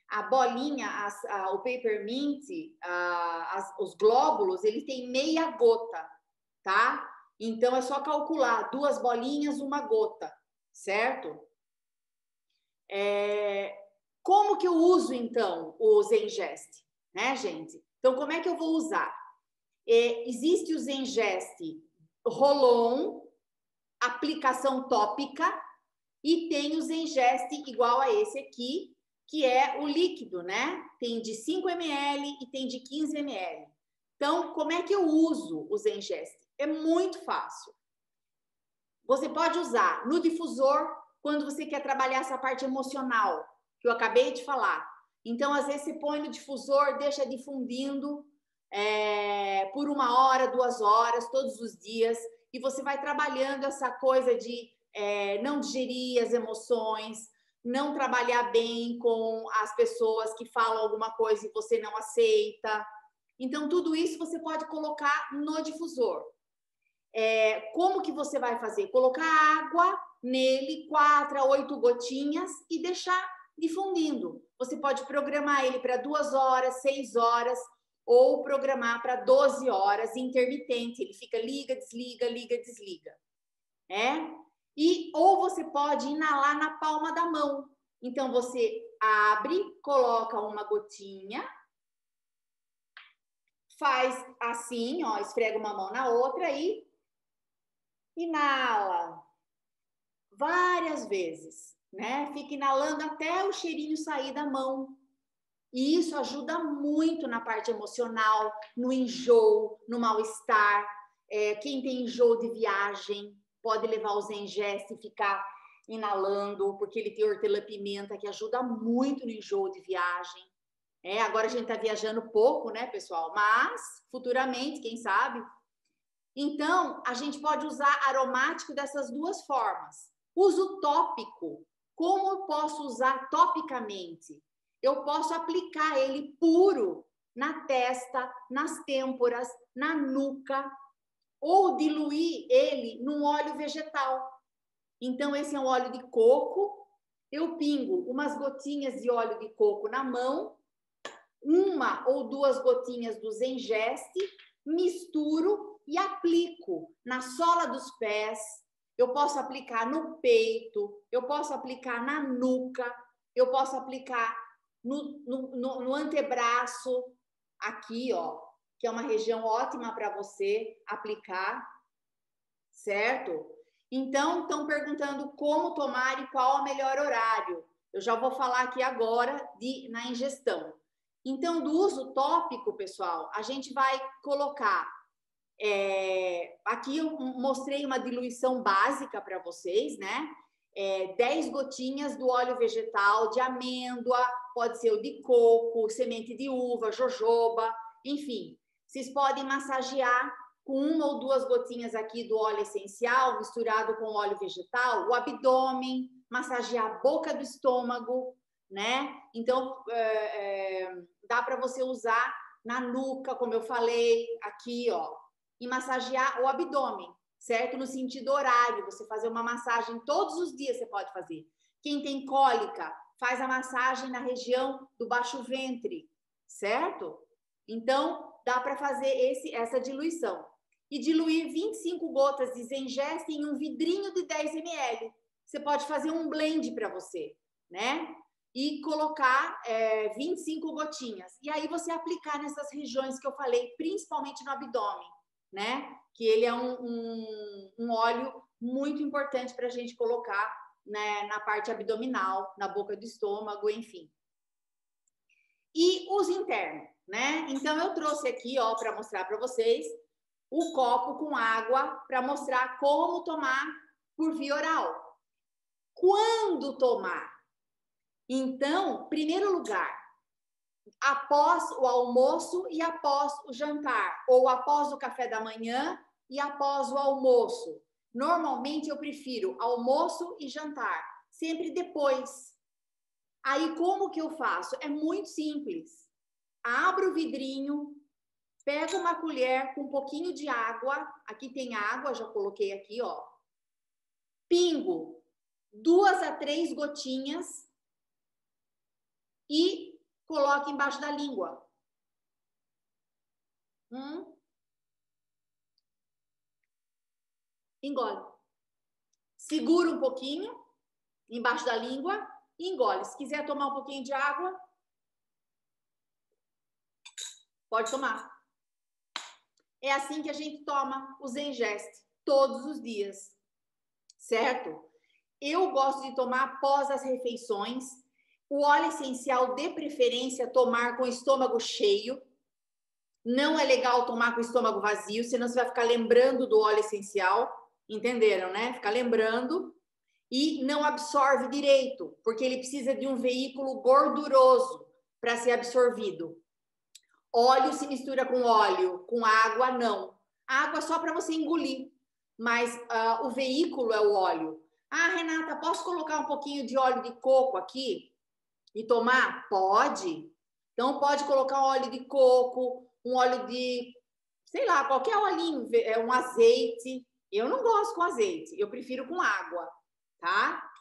A bolinha, o Peppermint, os glóbulos, ele tem meia gota, tá? Então, é só calcular 2 bolinhas, 1 gota, certo? Como que eu uso, então, o Zengest, né, gente? Então, como é que eu vou usar? Existe o Zengest Roll-On, aplicação tópica, e tem o Zengest igual a esse aqui, que é o líquido, né? Tem de 5 ml e tem de 15 ml. Então, como é que eu uso o Zengest? É muito fácil. Você pode usar no difusor quando você quer trabalhar essa parte emocional, que eu acabei de falar. Então, às vezes, você põe no difusor, deixa difundindo por 1 hora, 2 horas, todos os dias, e você vai trabalhando essa coisa de não digerir as emoções, não trabalhar bem com as pessoas que falam alguma coisa e você não aceita. Então, tudo isso você pode colocar no difusor. Como que você vai fazer? Colocar água nele, 4 a 8 gotinhas e deixar difundindo. Você pode programar ele para 2 horas, 6 horas, ou programar para 12 horas, intermitente. Ele fica liga, desliga, desliga. Ou você pode inalar na palma da mão. Então, você abre, coloca 1 gotinha, faz assim, ó, esfrega uma mão na outra e inala várias vezes, né? Fica inalando até o cheirinho sair da mão. E isso ajuda muito na parte emocional, no enjoo, no mal-estar. Quem tem enjoo de viagem pode levar o Zengest e ficar inalando, porque ele tem hortelã-pimenta, que ajuda muito no enjoo de viagem. Agora a gente está viajando pouco, né, pessoal? Mas, futuramente, quem sabe? Então, a gente pode usar aromático dessas 2 formas. Uso tópico. Como eu posso usar topicamente? Eu posso aplicar ele puro na testa, nas têmporas, na nuca, ou diluir ele num óleo vegetal. Então, esse é um óleo de coco. Eu pingo umas gotinhas de óleo de coco na mão, 1 ou 2 gotinhas do Zengest, misturo e aplico na sola dos pés. Eu posso aplicar no peito, eu posso aplicar na nuca, eu posso aplicar no antebraço, aqui, ó, que é uma região ótima para você aplicar, certo? Então, estão perguntando como tomar e qual o melhor horário. Eu já vou falar aqui agora na ingestão. Então, do uso tópico, pessoal, a gente vai colocar... aqui eu mostrei uma diluição básica para vocês, né? 10 gotinhas do óleo vegetal, de amêndoa, pode ser o de coco, semente de uva, jojoba, enfim. Vocês podem massagear com 1 ou 2 gotinhas aqui do óleo essencial, misturado com óleo vegetal, o abdômen, massagear a boca do estômago, né? Então, dá para você usar na nuca, como eu falei, aqui, ó, e massagear o abdômen, certo? No sentido horário, você fazer uma massagem todos os dias você pode fazer. Quem tem cólica, faz a massagem na região do baixo ventre, certo? Então, dá para fazer essa diluição. E diluir 25 gotas de Zengest em um vidrinho de 10 ml. Você pode fazer um blend para você, né? E colocar 25 gotinhas. E aí você aplicar nessas regiões que eu falei, principalmente no abdômen. né? Que ele é um óleo muito importante para a gente colocar, né, na parte abdominal, na boca do estômago, enfim. E os internos, né? Então, eu trouxe aqui, ó, para mostrar para vocês o copo com água para mostrar como tomar por via oral. Quando tomar? Então, primeiro lugar, após o almoço e após o jantar, ou após o café da manhã e após o almoço. Normalmente eu prefiro almoço e jantar, sempre depois. Aí como que eu faço? É muito simples. Abro o vidrinho, pego uma colher com um pouquinho de água, aqui tem água, já coloquei aqui, ó. Pingo 2 a 3 gotinhas e coloco embaixo da língua. Engole. Segura um pouquinho embaixo da língua e engole. Se quiser tomar um pouquinho de água, pode tomar. É assim que a gente toma o Zengest todos os dias, certo? Eu gosto de tomar após as refeições. O óleo essencial, de preferência, tomar com o estômago cheio. Não é legal tomar com o estômago vazio, senão você vai ficar lembrando do óleo essencial. Entenderam, né? Ficar lembrando. E não absorve direito, porque ele precisa de um veículo gorduroso para ser absorvido. Óleo se mistura com óleo, com água, não. Água só para você engolir, mas o veículo é o óleo. Ah, Renata, posso colocar um pouquinho de óleo de coco aqui e tomar? Pode. Então, pode colocar um óleo de coco, um óleo de, sei lá, qualquer olhinho, um azeite. Eu não gosto com azeite, eu prefiro com água, tá?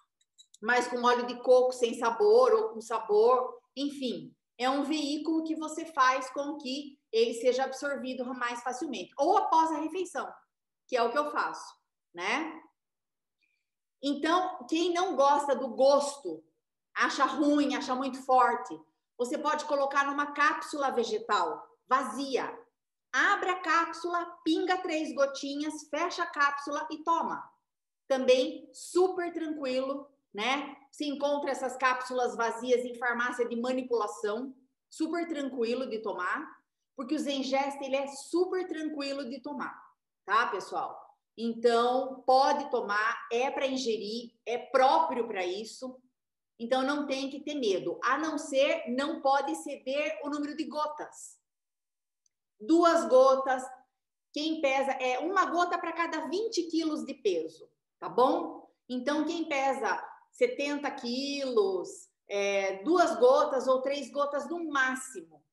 Mas com óleo de coco sem sabor ou com sabor, enfim. É um veículo que você faz com que ele seja absorvido mais facilmente. Ou após a refeição, que é o que eu faço, né? Então, quem não gosta do gosto, acha ruim, acha muito forte, você pode colocar numa cápsula vegetal vazia. Abre a cápsula, pinga 3 gotinhas, fecha a cápsula e toma. Também super tranquilo, né? Se encontra essas cápsulas vazias em farmácia de manipulação, super tranquilo de tomar, porque o Zengest, ele é super tranquilo de tomar, tá, pessoal? Então, pode tomar, é para ingerir, é próprio para isso, então não tem que ter medo, a não ser, não pode exceder o número de gotas. 2 gotas, quem pesa, é 1 gota para cada 20 quilos de peso, tá bom? Então, quem pesa 70 quilos, 2 gotas ou 3 gotas no máximo.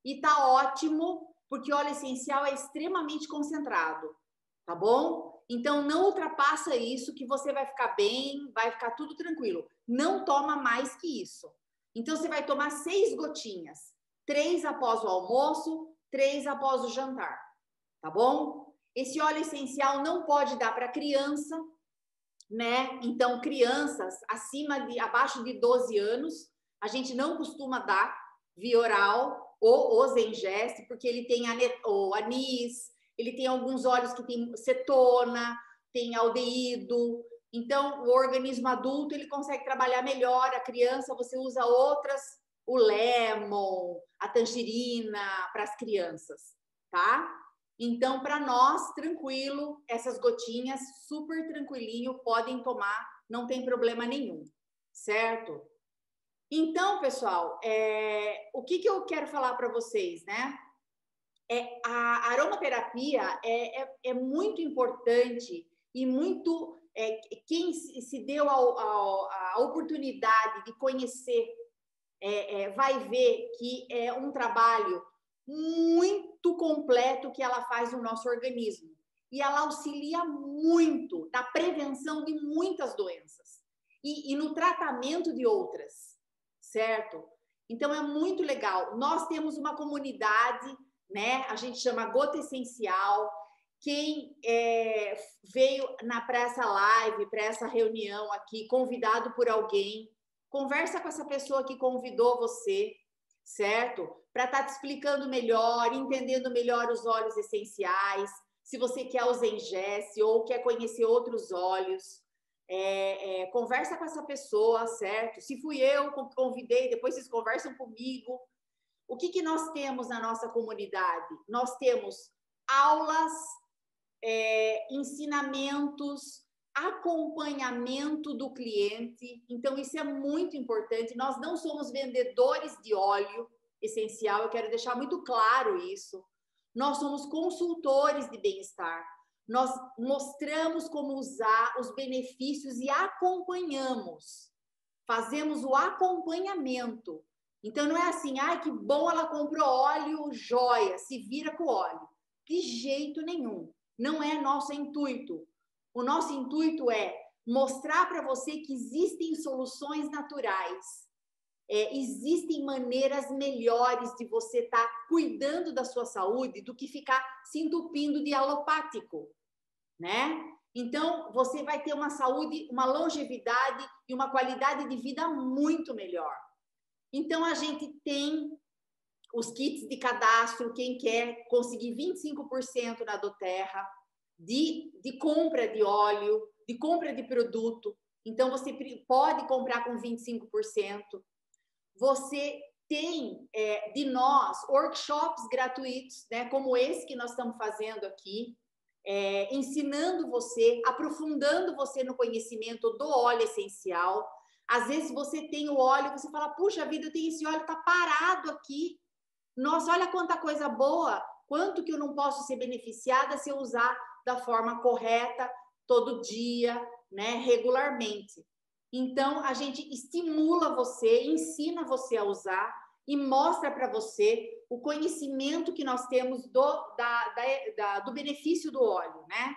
E tá ótimo, porque óleo essencial é extremamente concentrado, tá bom? Então, não ultrapassa isso, que você vai ficar bem, vai ficar tudo tranquilo. Não toma mais que isso. Então, você vai tomar 6 gotinhas. 3 após o almoço, 3 após o jantar, tá bom? Esse óleo essencial não pode dar para criança, né? Então, crianças abaixo de 12 anos, a gente não costuma dar via oral ou o Zengest, porque ele tem o anis, ele tem alguns óleos que tem cetona, tem aldeído. Então, o organismo adulto, ele consegue trabalhar melhor. A criança, você usa outras, o lemon, a tangerina para as crianças, tá? Então, para nós, tranquilo, essas gotinhas, super tranquilinho, podem tomar, não tem problema nenhum, certo? Então, pessoal, o que eu quero falar para vocês, né? A aromaterapia é muito importante e muito... quem se deu a oportunidade de conhecer vai ver que é um trabalho muito completo que ela faz no nosso organismo. E ela auxilia muito na prevenção de muitas doenças e no tratamento de outras, certo? Então, é muito legal. Nós temos uma comunidade, né? A gente chama Gota Essencial. Quem veio para essa live, para essa reunião aqui, convidado por alguém, conversa com essa pessoa que convidou você, certo? Para estar te explicando melhor, entendendo melhor os óleos essenciais. se você quer o Zengesse ou quer conhecer outros óleos, conversa com essa pessoa, certo? Se fui eu que convidei, depois vocês conversam comigo. O que nós temos na nossa comunidade? Nós temos aulas, ensinamentos, acompanhamento do cliente. Então, isso é muito importante. Nós não somos vendedores de óleo essencial, eu quero deixar muito claro isso. Nós somos consultores de bem-estar. Nós mostramos como usar os benefícios e acompanhamos. Fazemos o acompanhamento. Então, não é assim, ai, que bom, ela comprou óleo, joia, se vira com o óleo. De jeito nenhum. Não é nosso intuito. O nosso intuito é mostrar para você que existem soluções naturais. Existem maneiras melhores de você estar cuidando da sua saúde do que ficar se entupindo de alopático, né? Então, você vai ter uma saúde, uma longevidade e uma qualidade de vida muito melhor. Então, a gente tem os kits de cadastro, quem quer conseguir 25% na doTERRA, de compra de óleo, de compra de produto. Então, você pode comprar com 25%. Você tem de nós workshops gratuitos, né, como esse que nós estamos fazendo aqui, ensinando você, aprofundando você no conhecimento do óleo essencial. Às vezes você tem o óleo, você fala, puxa vida, eu tenho esse óleo, tá parado aqui. Nossa, olha quanta coisa boa, quanto que eu não posso ser beneficiada se eu usar da forma correta, todo dia, né, regularmente. Então, a gente estimula você, ensina você a usar e mostra para você o conhecimento que nós temos do benefício do óleo, né?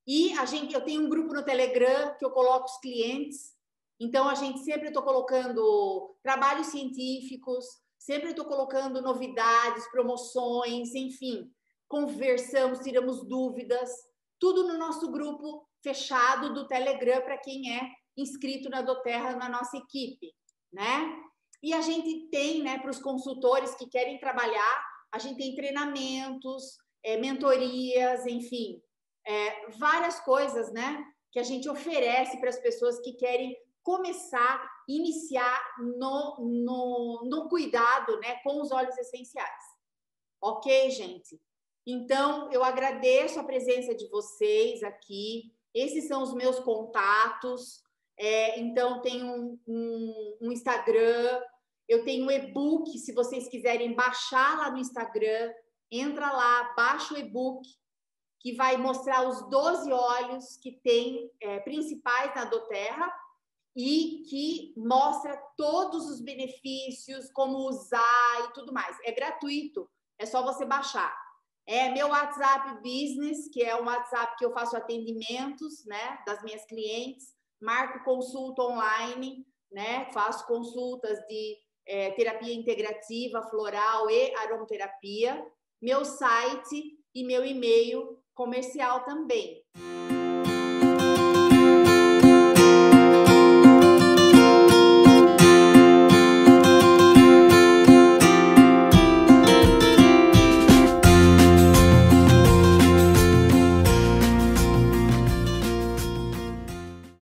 E eu tenho um grupo no Telegram que eu coloco os clientes. Então, a gente sempre estou colocando trabalhos científicos, sempre estou colocando novidades, promoções, enfim. Conversamos, tiramos dúvidas, tudo no nosso grupo fechado do Telegram para quem é inscrito na doTERRA, na nossa equipe, né? E a gente tem, né, para os consultores que querem trabalhar, a gente tem treinamentos, mentorias, enfim, várias coisas, né, que a gente oferece para as pessoas que querem começar, iniciar no cuidado, né, com os óleos essenciais. Ok, gente? Então, eu agradeço a presença de vocês aqui. Esses são os meus contatos. Então, tem um Instagram, eu tenho um e-book, se vocês quiserem baixar lá no Instagram, entra lá, baixa o e-book, que vai mostrar os 12 óleos que tem principais na doTERRA e que mostra todos os benefícios, como usar e tudo mais. É gratuito, é só você baixar. Meu WhatsApp Business, que é um WhatsApp que eu faço atendimentos, né, das minhas clientes, marco consulta online, né, faço consultas de terapia integrativa, floral e aromaterapia, meu site e meu e-mail comercial também.